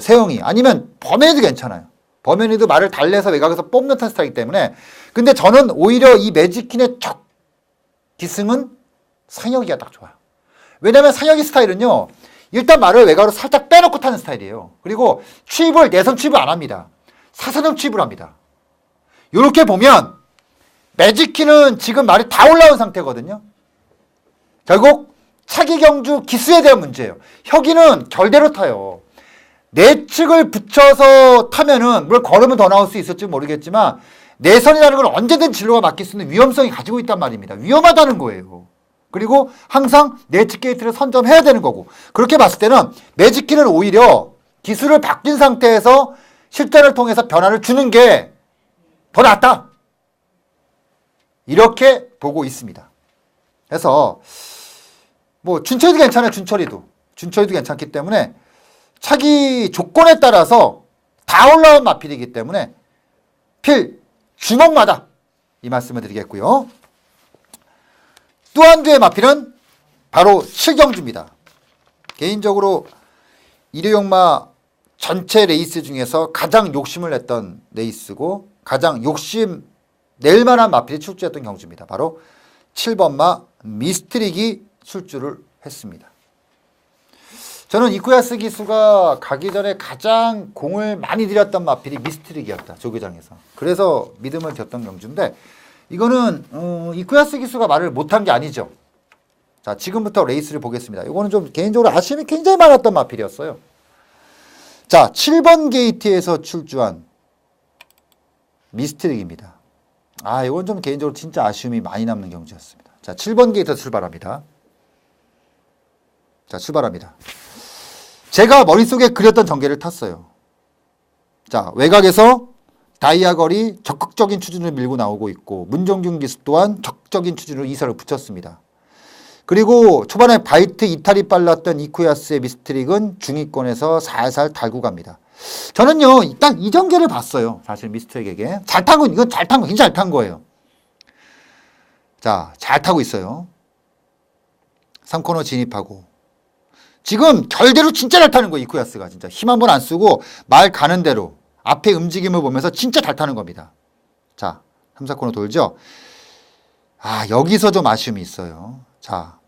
세형이 아니면 범현이도 괜찮아요. 범현이도 말을 달래서 외곽에서 뽑는 스타일이기 때문에. 근데 저는 오히려 이 매직킨의 첫 기승은 상역이가 딱 좋아요. 왜냐면 상역이 스타일은요, 일단 말을 외곽으로 살짝 빼놓고 타는 스타일이에요. 그리고 내선 취입을 안 합니다. 사선형 취입을 합니다. 이렇게 보면 매직키는 지금 말이 다 올라온 상태거든요. 결국 차기 경주 기수에 대한 문제예요. 혁이는 결대로 타요. 내측을 붙여서 타면은 물론 걸으면 더 나올 수 있을지 모르겠지만 내선이라는 걸 언제든 진로가 바뀔 수 있는 위험성이 가지고 있단 말입니다. 위험하다는 거예요. 그리고 항상 내측 게이트를 선점해야 되는 거고. 그렇게 봤을 때는 매직키는 오히려 기술을 바뀐 상태에서 실전을 통해서 변화를 주는 게 더 낫다. 이렇게 보고 있습니다. 그래서 준철이도 괜찮아요. 준철이도 괜찮기 때문에 차기 조건에 따라서 다 올라온 마필이기 때문에 주목마다 이 말씀을 드리겠고요. 또 한 주의 마필은 바로 7경주입니다. 개인적으로 일요용마 전체 레이스 중에서 가장 욕심을 냈던 레이스고 가장 욕심 낼 만한 마필이 출주했던 경주입니다. 바로 7번마 미스트릭이 출주를 했습니다. 저는 이쿠야스 기수가 가기 전에 가장 공을 많이 들였던 마필이 미스트릭이었다. 조교장에서. 그래서 믿음을 줬던 경주인데 이거는 이쿠야스 기수가 말을 못한 게 아니죠. 자, 지금부터 레이스를 보겠습니다. 이거는 좀 개인적으로 아쉬움이 굉장히 많았던 마필이었어요. 자, 7번 게이트에서 출주한 미스트릭입니다. 이건 좀 개인적으로 진짜 아쉬움이 많이 남는 경주였습니다. 자, 7번 게이트에서 출발합니다. 자, 출발합니다. 제가 머릿속에 그렸던 전개를 탔어요. 자, 외곽에서 다이아걸이 적극적인 추진을 밀고 나오고 있고 문정균 기수 또한 적극적인 추진으로 이사를 붙였습니다. 그리고 초반에 바이트 이탈이 빨랐던 이쿠야스의 미스트릭은 중위권에서 살살 달고 갑니다. 저는요, 일단 이 전개를 봤어요. 사실 미스트릭에게. 굉장히 잘 탄 거예요. 자, 잘 타고 있어요. 3코너 진입하고. 지금 결대로 진짜 잘 타는 거예요, 이쿠야스가. 진짜 힘 한 번 안 쓰고 말 가는 대로 앞에 움직임을 보면서 진짜 잘 타는 겁니다. 자, 3, 4코너 돌죠? 여기서 좀 아쉬움이 있어요. 자,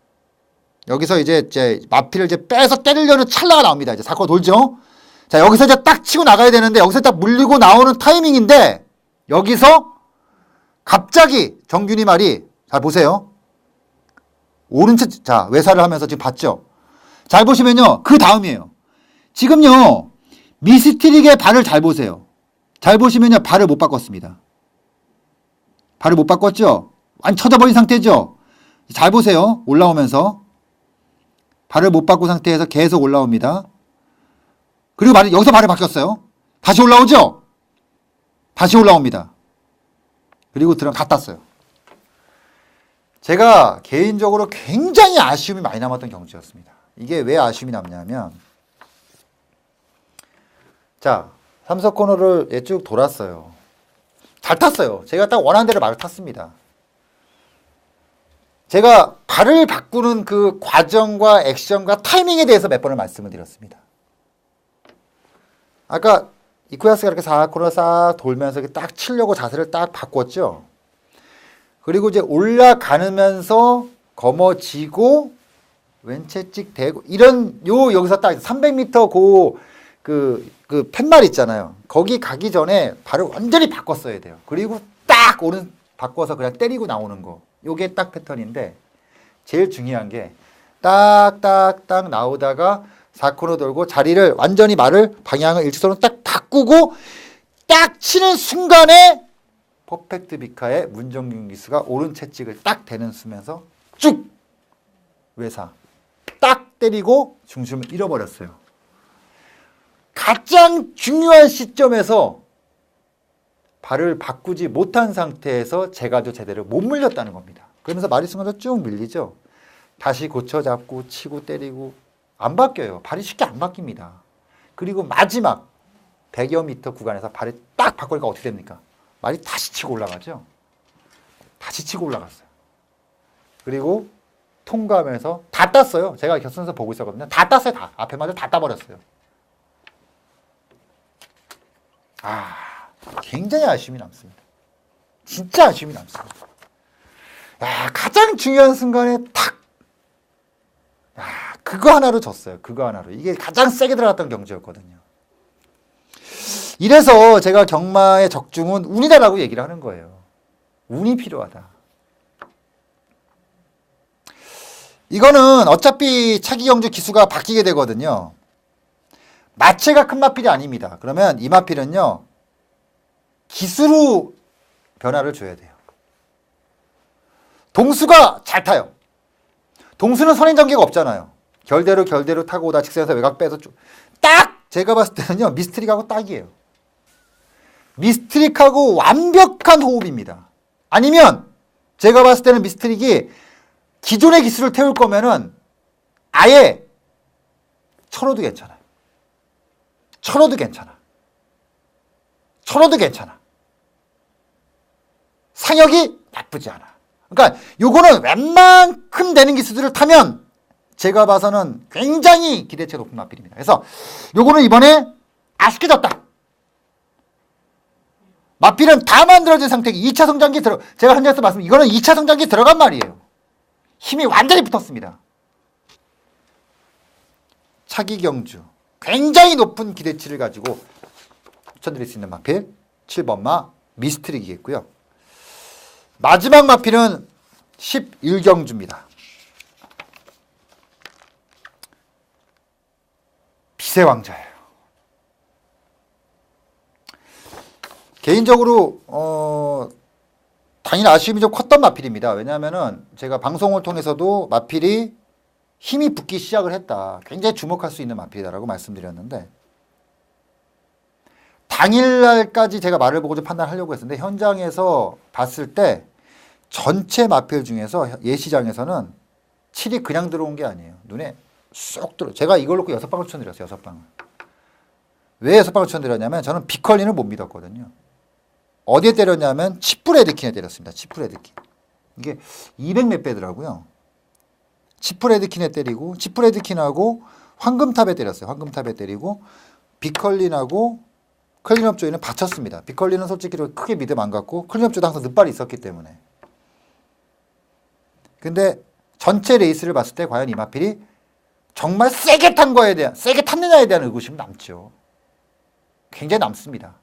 여기서 이제 마필을 빼서 때리려는 찰나가 나옵니다. 이제 4코너 돌죠? 자, 여기서 이제 딱 치고 나가야 되는데 여기서 딱 물리고 나오는 타이밍인데 여기서 갑자기 정균이 말이 잘 보세요. 오른쪽, 자, 외사를 하면서 지금 봤죠? 잘 보시면요. 그 다음이에요. 지금요. 미스트릭의 발을 잘 보세요. 잘 보시면요. 발을 못 바꿨습니다. 발을 못 바꿨죠? 완전 쳐져버린 상태죠? 잘 보세요. 올라오면서. 발을 못 바꾼 상태에서 계속 올라옵니다. 그리고 여기서 발을 바뀌었어요. 다시 올라오죠? 다시 올라옵니다. 그리고 갖다 써요. 제가 개인적으로 굉장히 아쉬움이 많이 남았던 경주였습니다. 이게 왜 아쉬움이 남냐면, 자, 3석 코너를 쭉 돌았어요. 잘 탔어요. 제가 딱 원하는 대로 말을 탔습니다. 제가 발을 바꾸는 그 과정과 액션과 타이밍에 대해서 몇 번을 말씀을 드렸습니다. 아까 이쿠야스가 이렇게 4코너 싹 돌면서 이렇게 딱 치려고 자세를 딱 바꿨죠. 그리고 이제 올라가면서 거머쥐고 왼채찍 대고 이런 여기서 딱 300m 그 팻말 있잖아요. 거기 가기 전에 발을 완전히 바꿨어야 돼요. 그리고 딱 오른 바꿔서 그냥 때리고 나오는 거. 요게 딱 패턴인데 제일 중요한 게 딱딱딱 나오다가 4코너 돌고 자리를 완전히 방향을 일직선으로 딱 바꾸고 딱 치는 순간에 퍼펙트 비카의 문정균 기수가 오른 채찍을 딱 대는 수면서 쭉 외사 딱 때리고 중심을 잃어버렸어요. 가장 중요한 시점에서 발을 바꾸지 못한 상태에서 제가도 제대로 못 물렸다는 겁니다. 그러면서 말이 순간적으로 쭉 밀리죠. 다시 고쳐 잡고 치고 때리고 안 바뀌어요. 발이 쉽게 안 바뀝니다. 그리고 마지막 100여 미터 구간에서 발을 딱 바꾸니까 어떻게 됩니까? 말이 다시 치고 올라가죠. 다시 치고 올라갔어요. 그리고 통과하면서 다 땄어요. 제가 결승에서 보고 있었거든요. 다 땄어요. 다. 앞에 마저 다 따버렸어요. 굉장히 아쉬움이 남습니다. 진짜 아쉬움이 남습니다. 가장 중요한 순간에 탁! 그거 하나로 졌어요. 그거 하나로. 이게 가장 세게 들어갔던 경주였거든요. 이래서 제가 경마의 적중은 운이다라고 얘기를 하는 거예요. 운이 필요하다. 이거는 어차피 차기 경주 기수가 바뀌게 되거든요. 마체가 큰 마필이 아닙니다. 그러면 이 마필은요, 기수로 변화를 줘야 돼요. 동수가 잘 타요. 동수는 선행전개가 없잖아요. 결대로 타고 오다 직선에서 외곽 빼서 딱! 제가 봤을 때는요, 미스트릭하고 딱이에요. 미스트릭하고 완벽한 호흡입니다. 아니면 제가 봤을 때는 미스트릭이 기존의 기수를 태울 거면은 아예 철호도 괜찮아요. 철호도 괜찮아. 철호도 괜찮아. 상혁이 나쁘지 않아. 그러니까 요거는 웬만큼 되는 기수들을 타면 제가 봐서는 굉장히 기대치가 높은 마필입니다. 그래서 요거는 이번에 아쉽게 졌다. 마필은 다 만들어진 상태에 2차 성장기 제가 현장에서 이거는 2차 성장기 들어간 말이에요. 힘이 완전히 붙었습니다. 차기 경주 굉장히 높은 기대치를 가지고 추천드릴 수 있는 마필 7번마 미스트릭이겠고요. 마지막 마필은 11경주입니다. 비세왕자예요. 개인적으로 당연히 아쉬움이 좀 컸던 마필입니다. 왜냐하면은 제가 방송을 통해서도 마필이 힘이 붙기 시작을 했다. 굉장히 주목할 수 있는 마필이다라고 말씀드렸는데 당일날까지 제가 말을 보고 좀 판단하려고 했었는데 현장에서 봤을 때 전체 마필 중에서 예시장에서는 7이 그냥 들어온 게 아니에요. 눈에 쏙 들어. 제가 이걸 놓고 6방을 추천드렸어요. 6방을. 왜 6방을 추천드렸냐면 저는 비컬린을 못 믿었거든요. 어디에 때렸냐면 치프레드킨에 때렸습니다. 치프레드킨. 이게 200 몇 배더라고요. 치프레드킨에 때리고 치프레드킨하고 황금탑에 때렸어요. 황금탑에 때리고 비컬린하고 클린업조이는 받쳤습니다. 비컬린은 솔직히 크게 믿음 안 갖고 클린업조도 항상 늦발이 있었기 때문에. 근데 전체 레이스를 봤을 때 과연 이 마필이 정말 세게 탄 거에 대한 세게 탔느냐에 대한 의구심은 남죠. 굉장히 남습니다.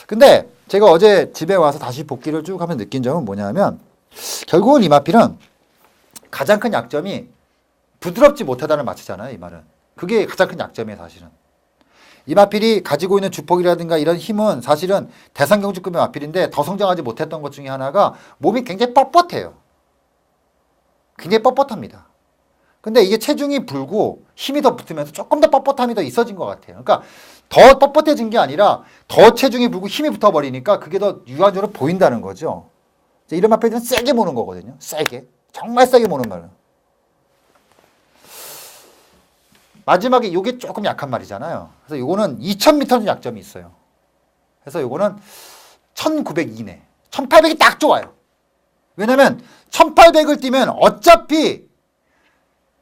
근데 제가 어제 집에 와서 다시 복기를 쭉 하면서 느낀 점은 뭐냐면 결국은 이 마필은 가장 큰 약점이 부드럽지 못하다는 마치잖아요. 이 말은. 그게 가장 큰 약점이에요. 사실은. 이 마필이 가지고 있는 주폭이라든가 이런 힘은 사실은 대상경주급의 마필인데 더 성장하지 못했던 것 중에 하나가 몸이 굉장히 뻣뻣해요. 굉장히 뻣뻣합니다. 근데 이게 체중이 불고 힘이 더 붙으면서 조금 더 뻣뻣함이 더 있어진 것 같아요. 그러니까 더 뻣뻣해진 게 아니라 더 체중이 불고 힘이 붙어버리니까 그게 더 유한적으로 보인다는 거죠. 이런 마필들은 세게 보는 거거든요. 세게. 정말 세게 모는 말은. 마지막에 이게 조금 약한 말이잖아요. 그래서 이거는 2000m는 약점이 있어요. 그래서 이거는 1900 이내. 1800이 딱 좋아요. 왜냐면 1800을 뛰면 어차피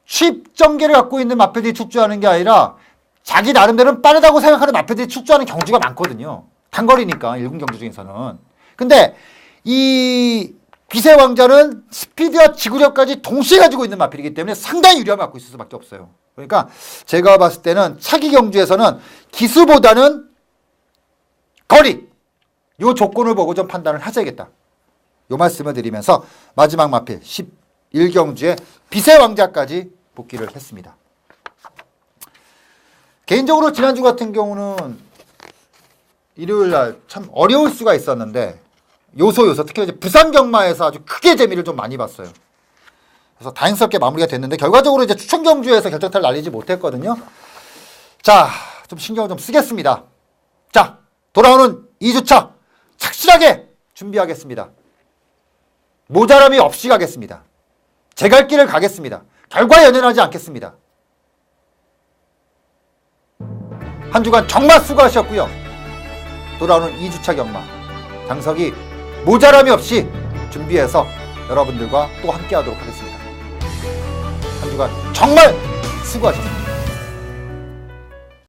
쉽정계를 갖고 있는 마패들이 출주하는 게 아니라 자기 나름대로는 빠르다고 생각하는 마패들이 출주하는 경주가 많거든요. 단거리니까 1군 경주 중에서는. 근데 이 빛의 왕자는 스피드와 지구력까지 동시에 가지고 있는 마필이기 때문에 상당히 유리함을 갖고 있을 수밖에 없어요. 그러니까 제가 봤을 때는 차기 경주에서는 기수보다는 거리, 요 조건을 보고 좀 판단을 하셔야겠다. 요 말씀을 드리면서 마지막 마필 11경주에 빛의 왕자까지 복귀를 했습니다. 개인적으로 지난주 같은 경우는 일요일날 참 어려울 수가 있었는데 요소 특히 이제 부산 경마에서 아주 크게 재미를 좀 많이 봤어요. 그래서 다행스럽게 마무리가 됐는데 결과적으로 이제 추천 경주에서 결정타를 날리지 못했거든요. 자, 좀 신경을 좀 쓰겠습니다. 자, 돌아오는 2주차 착실하게 준비하겠습니다. 모자람이 없이 가겠습니다. 제 갈 길을 가겠습니다. 결과에 연연하지 않겠습니다. 한 주간 정말 수고하셨고요. 돌아오는 2주차 경마 장석이 모자람이 없이 준비해서 여러분들과 또 함께 하도록 하겠습니다. 한 주간 정말 수고하셨습니다.